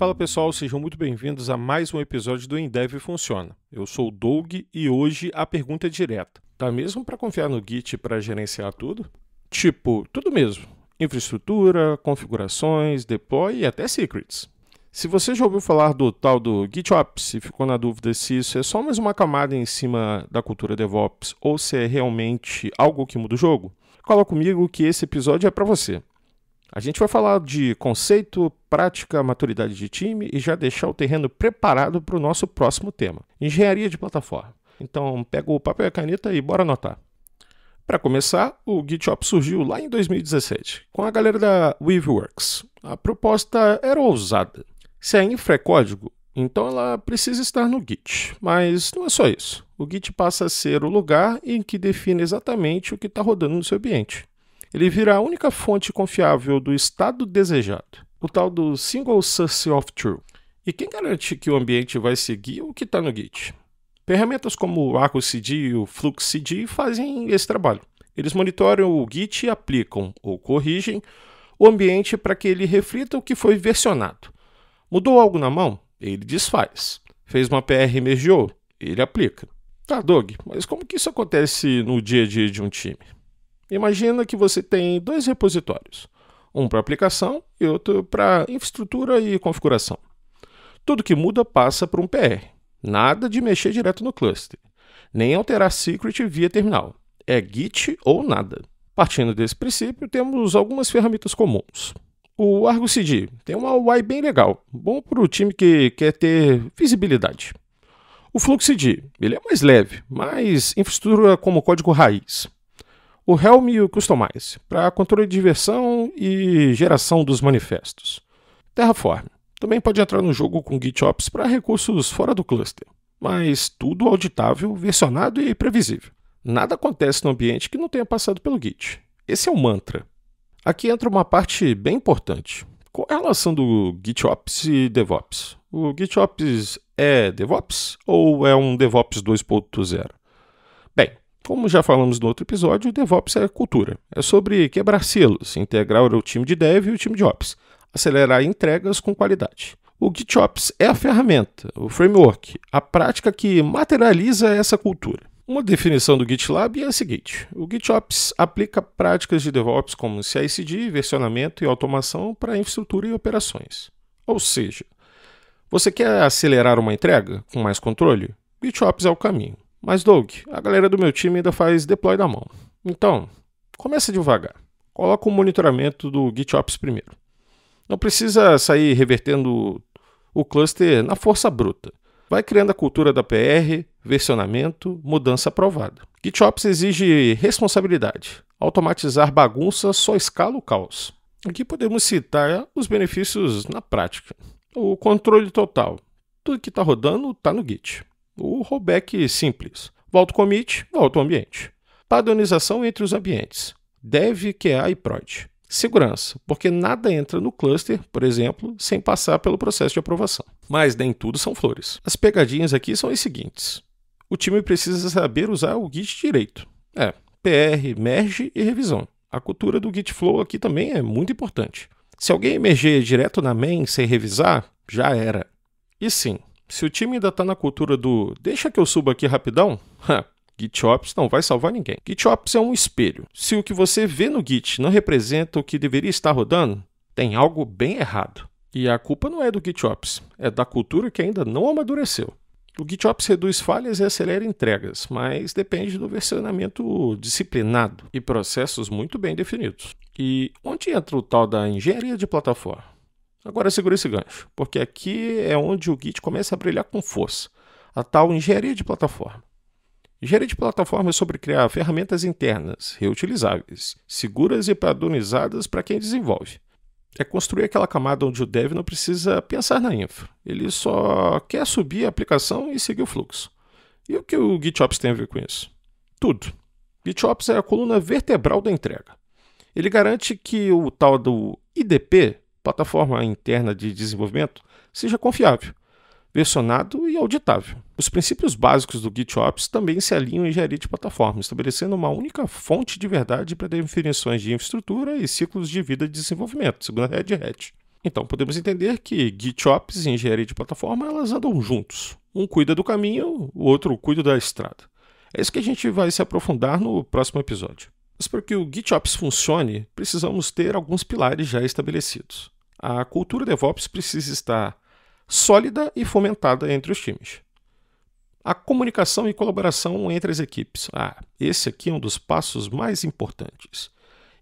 Fala pessoal, sejam muito bem-vindos a mais um episódio do Endev Funciona. Eu sou o Doug e hoje a pergunta é direta. Tá mesmo para confiar no Git para gerenciar tudo? Tipo, tudo mesmo. Infraestrutura, configurações, deploy e até secrets. Se você já ouviu falar do tal do GitOps e ficou na dúvida se isso é só mais uma camada em cima da cultura DevOps ou se é realmente algo que muda o jogo, cola comigo que esse episódio é para você. A gente vai falar de conceito, prática, maturidade de time e já deixar o terreno preparado para o nosso próximo tema, engenharia de plataforma. Então pega o papel e a caneta e bora anotar. Para começar, o GitOps surgiu lá em 2017, com a galera da Weaveworks. A proposta era ousada. Se a infra é código, então ela precisa estar no Git. Mas não é só isso. O Git passa a ser o lugar em que define exatamente o que está rodando no seu ambiente. Ele vira a única fonte confiável do estado desejado, o tal do Single Source of Truth. E quem garante que o ambiente vai seguir o que está no Git? Ferramentas como o ArgoCD e o FluxCD fazem esse trabalho. Eles monitoram o Git e aplicam, ou corrigem, o ambiente para que ele reflita o que foi versionado. Mudou algo na mão? Ele desfaz. Fez uma PR e mergeou? Ele aplica. Tá, Doug, mas como que isso acontece no dia a dia de um time? Imagina que você tem dois repositórios, um para aplicação e outro para infraestrutura e configuração. Tudo que muda passa por um PR. Nada de mexer direto no cluster, nem alterar secret via terminal. É Git ou nada. Partindo desse princípio, temos algumas ferramentas comuns. O ArgoCD tem uma UI bem legal, bom para o time que quer ter visibilidade. O FluxCD, ele é mais leve, mais infraestrutura como código raiz. O Helm e o Customize, para controle de versão e geração dos manifestos. Terraform, também pode entrar no jogo com GitOps para recursos fora do cluster, mas tudo auditável, versionado e previsível. Nada acontece no ambiente que não tenha passado pelo Git. Esse é o mantra. Aqui entra uma parte bem importante. Qual é a relação do GitOps e DevOps? O GitOps é DevOps ou é um DevOps 2.0? Bem, como já falamos no outro episódio, o DevOps é cultura. É sobre quebrar selos, integrar o time de Dev e o time de Ops, acelerar entregas com qualidade. O GitOps é a ferramenta, o framework, a prática que materializa essa cultura. Uma definição do GitLab é a seguinte: o GitOps aplica práticas de DevOps como CI/CD, versionamento e automação para infraestrutura e operações. Ou seja, você quer acelerar uma entrega com mais controle? GitOps é o caminho. Mas, Doug, a galera do meu time ainda faz deploy na mão. Então, começa devagar. Coloca o monitoramento do GitOps primeiro. Não precisa sair revertendo o cluster na força bruta. Vai criando a cultura da PR, versionamento, mudança aprovada. GitOps exige responsabilidade. Automatizar bagunça só escala o caos. Aqui podemos citar os benefícios na prática. O controle total. Tudo que está rodando está no Git. O rollback simples. Volta o commit, volta o ambiente. Padronização entre os ambientes. Dev, QA e prod. Segurança, porque nada entra no cluster, por exemplo, sem passar pelo processo de aprovação. Mas nem tudo são flores. As pegadinhas aqui são as seguintes. O time precisa saber usar o Git direito. PR, merge e revisão. A cultura do Git Flow aqui também é muito importante. Se alguém emerger direto na main sem revisar, já era. E sim, se o time ainda está na cultura do deixa que eu suba aqui rapidão, GitOps não vai salvar ninguém. GitOps é um espelho. Se o que você vê no Git não representa o que deveria estar rodando, tem algo bem errado. E a culpa não é do GitOps, é da cultura que ainda não amadureceu. O GitOps reduz falhas e acelera entregas, mas depende do versionamento disciplinado e processos muito bem definidos. E onde entra o tal da engenharia de plataforma? Agora segura esse gancho, porque aqui é onde o Git começa a brilhar com força, a tal engenharia de plataforma. Engenharia de plataforma é sobre criar ferramentas internas, reutilizáveis, seguras e padronizadas para quem desenvolve. É construir aquela camada onde o dev não precisa pensar na infra, ele só quer subir a aplicação e seguir o fluxo. E o que o GitOps tem a ver com isso? Tudo. GitOps é a coluna vertebral da entrega. Ele garante que o tal do IDP, Plataforma Interna de Desenvolvimento, seja confiável, versionado e auditável. Os princípios básicos do GitOps também se alinham em engenharia de plataforma, estabelecendo uma única fonte de verdade para definições de infraestrutura e ciclos de vida de desenvolvimento, segundo a Red Hat. Então podemos entender que GitOps e engenharia de plataforma elas andam juntos. Um cuida do caminho, o outro cuida da estrada. É isso que a gente vai se aprofundar no próximo episódio. Mas para que o GitOps funcione, precisamos ter alguns pilares já estabelecidos. A cultura DevOps precisa estar sólida e fomentada entre os times. A comunicação e colaboração entre as equipes. Esse aqui é um dos passos mais importantes.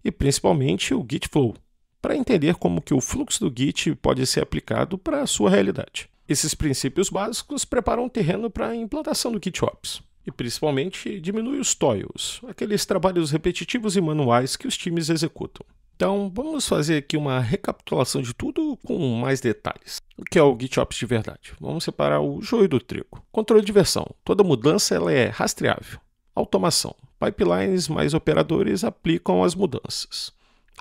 E principalmente o Git Flow, para entender como que o fluxo do Git pode ser aplicado para a sua realidade. Esses princípios básicos preparam o terreno para a implantação do GitOps. E principalmente diminui os toils, aqueles trabalhos repetitivos e manuais que os times executam. Então, vamos fazer aqui uma recapitulação de tudo com mais detalhes. O que é o GitOps de verdade? Vamos separar o joio do trigo. Controle de versão. Toda mudança ela é rastreável. Automação. Pipelines mais operadores aplicam as mudanças.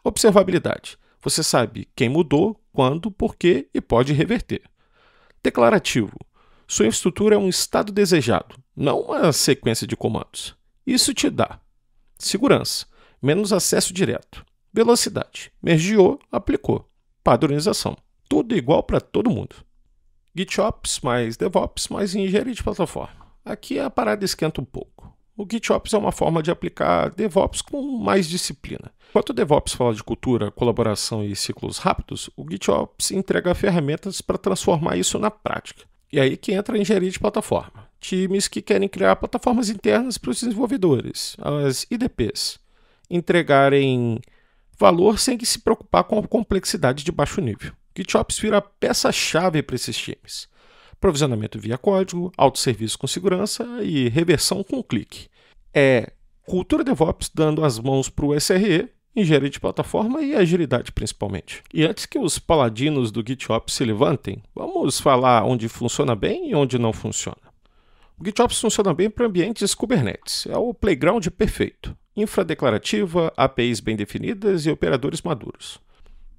Observabilidade. Você sabe quem mudou, quando, por quê e pode reverter. Declarativo. Sua infraestrutura é um estado desejado, não uma sequência de comandos. Isso te dá segurança, menos acesso direto. Velocidade. Mergeou, aplicou. Padronização. Tudo igual para todo mundo. GitOps mais DevOps mais engenharia de plataforma. Aqui a parada esquenta um pouco. O GitOps é uma forma de aplicar DevOps com mais disciplina. Enquanto o DevOps fala de cultura, colaboração e ciclos rápidos, o GitOps entrega ferramentas para transformar isso na prática. E aí que entra a engenharia de plataforma. Times que querem criar plataformas internas para os desenvolvedores, as IDPs, entregarem valor sem se preocupar com a complexidade de baixo nível. GitOps vira peça-chave para esses times. Provisionamento via código, autosserviço com segurança e reversão com clique. É cultura DevOps dando as mãos para o SRE, engenharia de plataforma e agilidade principalmente. E antes que os paladinos do GitOps se levantem, vamos falar onde funciona bem e onde não funciona. O GitOps funciona bem para ambientes Kubernetes. É o playground perfeito. Infra declarativa, APIs bem definidas e operadores maduros.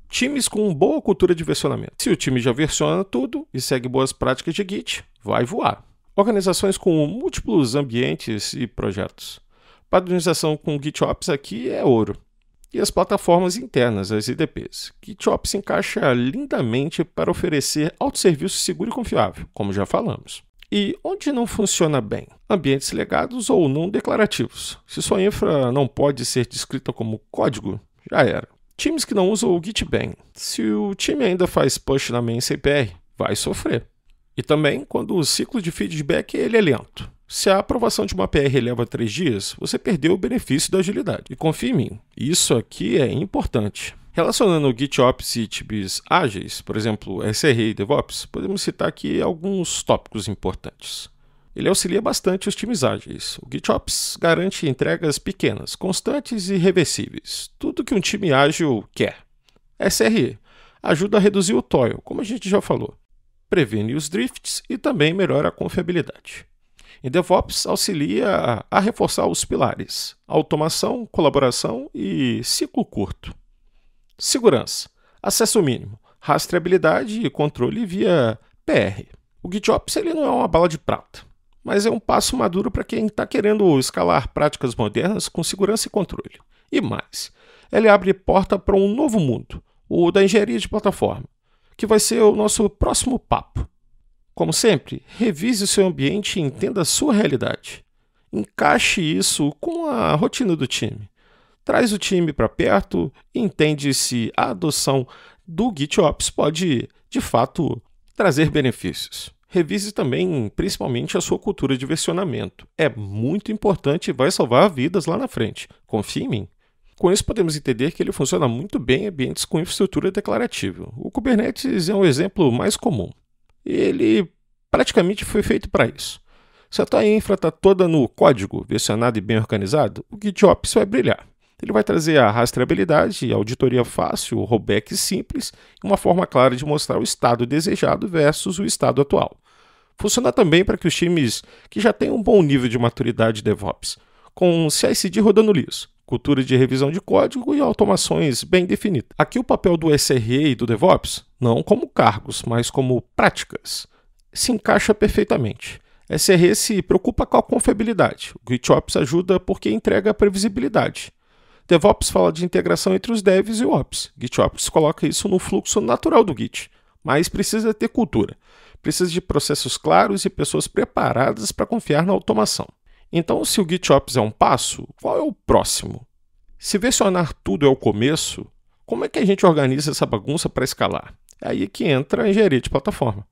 Times com boa cultura de versionamento. Se o time já versiona tudo e segue boas práticas de Git, vai voar. Organizações com múltiplos ambientes e projetos. Padronização com GitOps aqui é ouro. E as plataformas internas, as IDPs. GitOps se encaixa lindamente para oferecer autosserviço seguro e confiável, como já falamos. E onde não funciona bem? Ambientes legados ou não declarativos. Se sua infra não pode ser descrita como código, já era. Times que não usam o Git bem. Se o time ainda faz push na main CPR, vai sofrer. E também quando o ciclo de feedback ele é lento. Se a aprovação de uma PR leva 3 dias, você perdeu o benefício da agilidade. E confie em mim, isso aqui é importante. Relacionando o GitOps e times ágeis, por exemplo, SRE e DevOps, podemos citar aqui alguns tópicos importantes. Ele auxilia bastante os times ágeis. O GitOps garante entregas pequenas, constantes e reversíveis. Tudo que um time ágil quer. SRE ajuda a reduzir o toil, como a gente já falou. Previne os drifts e também melhora a confiabilidade. Em DevOps, auxilia a reforçar os pilares, automação, colaboração e ciclo curto. Segurança, acesso mínimo, rastreabilidade e controle via PR. O GitOps ele não é uma bala de prata, mas é um passo maduro para quem está querendo escalar práticas modernas com segurança e controle. E mais, ele abre porta para um novo mundo, o da engenharia de plataforma, que vai ser o nosso próximo papo. Como sempre, revise o seu ambiente e entenda a sua realidade. Encaixe isso com a rotina do time. Traz o time para perto e entende se a adoção do GitOps pode, de fato, trazer benefícios. Revise também, principalmente, a sua cultura de versionamento. É muito importante e vai salvar vidas lá na frente. Confie em mim. Com isso, podemos entender que ele funciona muito bem em ambientes com infraestrutura declarativa. O Kubernetes é um exemplo mais comum. Ele praticamente foi feito para isso. Se a tua infra está toda no código, versionado e bem organizado, o GitOps vai brilhar. Ele vai trazer a rastreabilidade, a auditoria fácil, o rollback simples e uma forma clara de mostrar o estado desejado versus o estado atual. Funciona também para que os times que já têm um bom nível de maturidade DevOps, com CI/CD rodando liso, cultura de revisão de código e automações bem definidas. Aqui o papel do SRE e do DevOps, não como cargos, mas como práticas, se encaixa perfeitamente. SRE se preocupa com a confiabilidade, o GitOps ajuda porque entrega a previsibilidade. DevOps fala de integração entre os devs e o Ops. GitOps coloca isso no fluxo natural do Git, mas precisa ter cultura. Precisa de processos claros e pessoas preparadas para confiar na automação. Então, se o GitOps é um passo, qual é o próximo? Se versionar tudo é o começo, como é que a gente organiza essa bagunça para escalar? É aí que entra a engenharia de plataforma.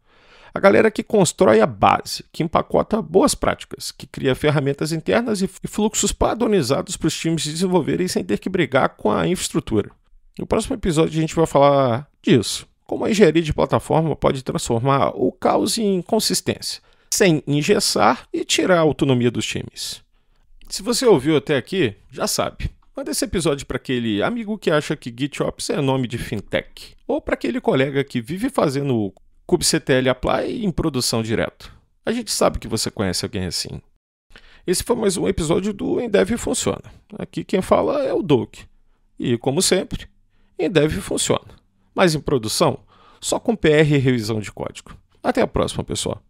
A galera que constrói a base, que empacota boas práticas, que cria ferramentas internas e fluxos padronizados para os times desenvolverem sem ter que brigar com a infraestrutura. No próximo episódio a gente vai falar disso, como a engenharia de plataforma pode transformar o caos em consistência, sem engessar e tirar a autonomia dos times. Se você ouviu até aqui, já sabe. Manda esse episódio para aquele amigo que acha que GitOps é nome de fintech, ou para aquele colega que vive fazendo kubectl apply em produção direto. A gente sabe que você conhece alguém assim. Esse foi mais um episódio do Endev Funciona. Aqui quem fala é o Doug. E, como sempre, Endev funciona. Mas em produção, só com PR e revisão de código. Até a próxima, pessoal.